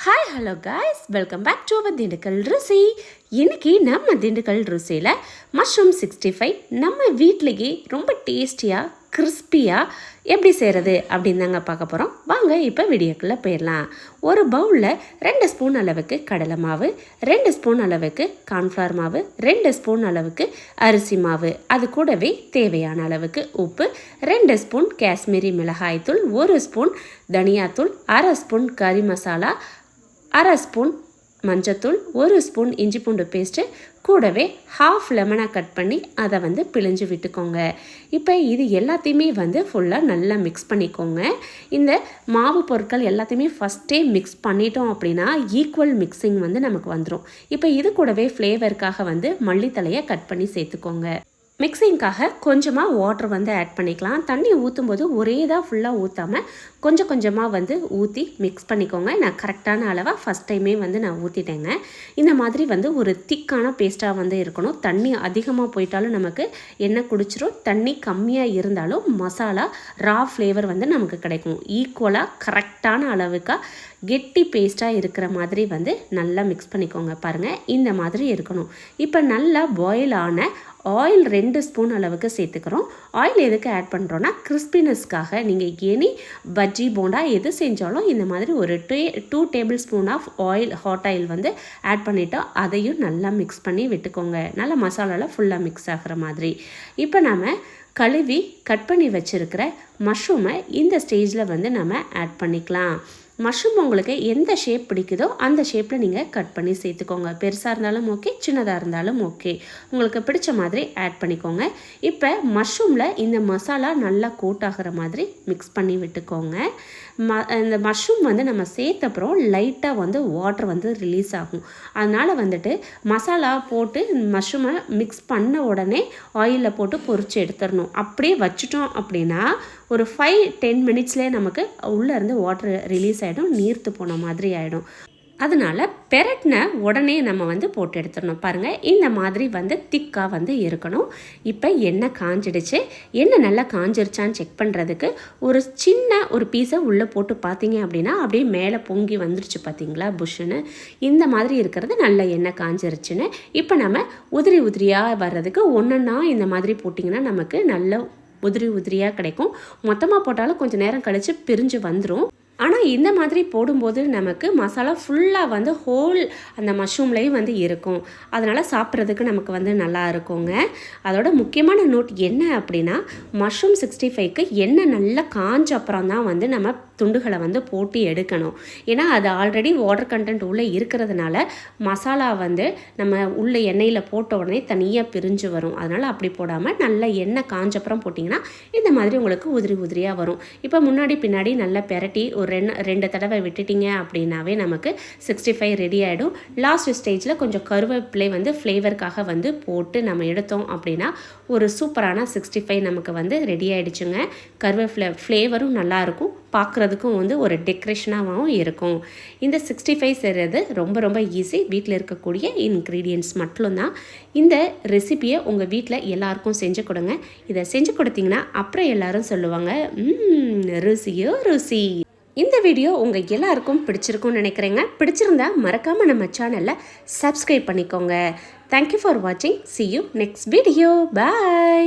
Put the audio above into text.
Hi hello guys, welcome back to our Dindigul Ruchi. இன்றைக்கி நம்ம Dindigul ருசியில் mushroom 65 நம்ம வீட்டிலேயே ரொம்ப டேஸ்டியாக கிறிஸ்பியாக எப்படி செய்கிறது அப்படின்னு தாங்க பார்க்க போகிறோம். வாங்க இப்போ வீடியோக்குள்ளே போயிடலாம். ஒரு பவுலில் 2 ஸ்பூன் அளவுக்கு கடலை மாவு, 2 ஸ்பூன் அளவுக்கு கார்ன்ஃப்ளவர் மாவு, 2 ஸ்பூன் அளவுக்கு அரிசி மாவு, அது கூடவே தேவையான அளவுக்கு உப்பு, 2 ஸ்பூன் காஷ்மீரி மிளகாய்த்தூள், 1 ஸ்பூன் தனியாத்தூள், 1/2 ஸ்பூன் கறி மசாலா, 1/2 ஸ்பூன் மஞ்சத்தூள், 1 ஸ்பூன் இஞ்சி பூண்டு பேஸ்ட்டு, கூடவே ஹாஃப் லெமனை கட் பண்ணி அதை பிழிஞ்சு விட்டுக்கோங்க. இப்போ இது எல்லாத்தையுமே ஃபுல்லாக நல்லா மிக்ஸ் பண்ணிக்கோங்க. இந்த மாவு பொருட்கள் எல்லாத்தையுமே ஃபஸ்ட்டே மிக்ஸ் பண்ணிட்டோம் அப்படின்னா ஈக்குவல் மிக்சிங் நமக்கு வந்துடும். இப்போ இது கூடவே ஃப்ளேவருக்காக மல்லித்தலையை கட் பண்ணி சேர்த்துக்கோங்க. மிக்சிங்காக கொஞ்சமாக வாட்டர் ஆட் பண்ணிக்கலாம். தண்ணி ஊற்றும் போது ஒரே தான் ஃபுல்லாக ஊற்றாமல் கொஞ்சம் கொஞ்சமாக ஊற்றி மிக்ஸ் பண்ணிக்கோங்க. நான் கரெக்டான அளவாக ஃபஸ்ட் டைமே நான் ஊற்றிட்டேங்க. இந்த மாதிரி ஒரு திக்கான பேஸ்ட்டாக இருக்கணும். தண்ணி அதிகமாக போயிட்டாலும் நமக்கு எண்ணெய் குடிச்சிரும், தண்ணி கம்மியாக இருந்தாலும் மசாலா ரா ஃப்ளேவர் நமக்கு கிடைக்கும். ஈக்குவலாக கரெக்டான அளவுக்காக கெட்டி பேஸ்ட்டாக இருக்கிற மாதிரி நல்லா மிக்ஸ் பண்ணிக்கோங்க. பாருங்கள், இந்த மாதிரி இருக்கணும். இப்போ நல்லா பாயில் ஆன ஆயில் 2 ஸ்பூன் அளவுக்கு சேர்த்துக்கிறோம். ஆயில் எதுக்கு ஆட் பண்ணுறோன்னா கிறிஸ்பினஸ்க்காக. நீங்கள் எனி பஜ்ஜி போண்டா எது செஞ்சாலும் இந்த மாதிரி ஒரு 2 tablespoon of oil, hot oil add பண்ணிவிட்டோம். அதையும் நல்லா மிக்ஸ் பண்ணி விட்டுக்கோங்க. நல்லா மசாலாவில் ஃபுல்லாக மிக்ஸ் ஆகிற மாதிரி. இப்போ நம்ம கழுவி கட் பண்ணி வச்சுருக்கிற மஷ்ரூமை இந்த ஸ்டேஜில் நம்ம ஆட் பண்ணிக்கலாம். மஷ்ரூம் உங்களுக்கு எந்த ஷேப் பிடிக்குதோ அந்த ஷேப்பில் நீங்கள் கட் பண்ணி சேர்த்துக்கோங்க. பெருசாக இருந்தாலும் ஓகே, சின்னதாக இருந்தாலும் ஓகே, உங்களுக்கு பிடிச்ச மாதிரி ஆட் பண்ணிக்கோங்க. இப்போ மஷ்ரூமில் இந்த மசாலா நல்லா கோட் ஆகிற மாதிரி மிக்ஸ் பண்ணி விட்டுக்கோங்க. இந்த மஷ்ரூம் நம்ம சேர்த்தப்புறம் லைட்டாக வாட்டர் ரிலீஸ் ஆகும். அதனால் மசாலா போட்டு மஷ்ரூமை மிக்ஸ் பண்ண உடனே ஆயிலில் போட்டு பொரிச்சு எடுத்துடணும். அப்படியே வச்சுட்டோம் அப்படின்னா ஒரு 5-10 மினிட்ஸ்லேயே நமக்கு உள்ளேருந்து வாட்டர் ரிலீஸ் ஆகிடும், நீர்த்து போன மாதிரி ஆகிடும். அதனால் பெரட்டின உடனே நம்ம போட்டு எடுத்துடணும். பாருங்கள், இந்த மாதிரி திக்காக இருக்கணும். இப்போ எண்ணெய் காஞ்சிடுச்சு. எண்ணெய் நல்லா காஞ்சிருச்சான்னு செக் பண்ணுறதுக்கு ஒரு பீஸை உள்ளே போட்டு பார்த்தீங்க அப்படின்னா அப்படியே மேலே பொங்கி வந்துருச்சு. பார்த்தீங்களா, புஷ்ஷுன்னு இந்த மாதிரி இருக்கிறது நல்ல எண்ணெய் காஞ்சிருச்சுன்னு. இப்போ நம்ம உதிரியாக வர்றதுக்கு ஒன்றுன்னா இந்த மாதிரி போட்டிங்கன்னா நமக்கு நல்ல உதிரியாக கிடைக்கும். மொத்தமாக போட்டாலும் கொஞ்சம் நேரம் கழித்து பிரிஞ்சு வந்துடும். ஆனால் இந்த மாதிரி போடும்போது நமக்கு மசாலா ஃபுல்லாக ஹோல் அந்த மஷ்ரூம்லேயும் இருக்கும். அதனால் சாப்பிட்றதுக்கு நமக்கு நல்லா இருக்குங்க. அதோட முக்கியமான நோட் என்ன அப்படின்னா, மஷ்ரூம் 65க்கு எண்ணெய் நல்லா காஞ்ச அப்புறம் தான் நம்ம துண்டுகளை போட்டு எடுக்கணும். ஏன்னா அது ஆல்ரெடி வாட்டர் கண்டென்ட் உள்ளே இருக்கிறதுனால மசாலா நம்ம உள்ள எண்ணெயில் போட்ட உடனே தனியாக பிரிஞ்சு வரும். அதனால் அப்படி போடாமல் நல்லா எண்ணெய் காஞ்சப்புறம் போட்டிங்கன்னா இந்த மாதிரி உங்களுக்கு உதிரியாக வரும். இப்போ முன்னாடி பின்னாடி நல்லா பெரட்டி ஒரு 2 தடவை விட்டுட்டிங்க அப்படின்னாவே நமக்கு 65 ரெடி ஆகிடும். லாஸ்ட் ஸ்டேஜில் கொஞ்சம் கருவேப்பிலை ஃப்ளேவருக்காக போட்டு நம்ம எடுத்தோம் அப்படின்னா ஒரு சூப்பரான 65 நமக்கு ரெடி ஆகிடுச்சுங்க. கருவேப்பிலை ஃப்ளேவரும் நல்லாயிருக்கும், பார்க்குறதுக்கும் ஒரு டெக்கரேஷனாகவும் இருக்கும். இந்த 65 செய்கிறது ரொம்ப ரொம்ப ஈஸி. வீட்டில் இருக்கக்கூடிய இன்க்ரீடியன்ட்ஸ் மட்டும்தான். இந்த ரெசிபியை உங்கள் வீட்டில் எல்லாருக்கும் செஞ்சு கொடுங்க. இதை செஞ்சு கொடுத்தீங்கன்னா அப்புறம் எல்லாரும் சொல்லுவாங்க, ருசியோ ருசி. இந்த வீடியோ உங்கள் எல்லாருக்கும் பிடிச்சிருக்கும்னு நினைக்கிறேங்க. பிடிச்சிருந்தா மறக்காமல் நம்ம சேனலில் சப்ஸ்கிரைப் பண்ணிக்கோங்க. தேங்க்யூ ஃபார் வாட்சிங். See you next video. Bye.